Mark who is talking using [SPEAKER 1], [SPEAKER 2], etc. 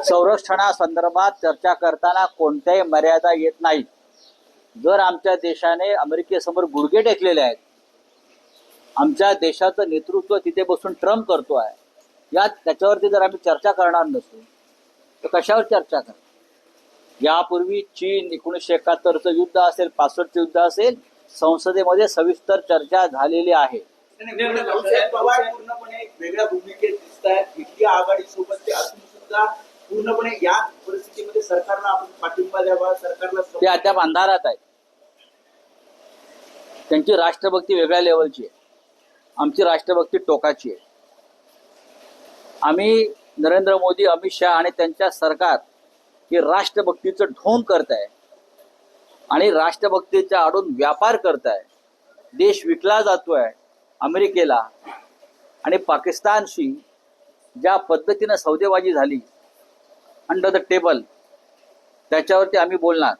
[SPEAKER 1] संरक्षणासंदर्भात चर्चा करताना कोणत्याही मर्यादा येत नाही. जर आमच्या देशाने अमेरिकेसमोर गुडघे टेकलेले आहेत, आमच्या देशाचं नेतृत्व तिथे बसून ट्रम्प करतो आहे, त्याच्यावरती जर आम्ही चर्चा करणार नसू तर कशावर चर्चा करणार? यापूर्वी चीन 1971चं युद्ध असेल, 65चं युद्ध असेल, संसदेमध्ये सविस्तर चर्चा झालेली आहे.
[SPEAKER 2] पवार पूर्णपणे वेगळ्या भूमिकेत दिसत आहेत. इंडिया आघाडी सोबत ते असून सुद्धा पूर्णपणे या परिस्थितीमध्ये सरकारला आपण पाठिंबा द्यावा, सरकारला
[SPEAKER 1] ते अद्याप अंधारात आहेत. त्यांची राष्ट्रभक्ती वेगळ्या लेवलची आहे, आमची राष्ट्रभक्ती टोकाची आहे. आम्ही नरेंद्र मोदी, अमित शहा आणि त्यांच्या सरकार हे राष्ट्रभक्तीचं ढोंग करत आहे आणि राष्ट्रभक्तीच्या आडून व्यापार करत आहे. देश विकला जातोय अमेरिकेला आणि पाकिस्तानशी ज्या पद्धतीनं सौदेबाजी झाली अंडर द टेबल, त्याच्यावरती आम्ही बोलणार.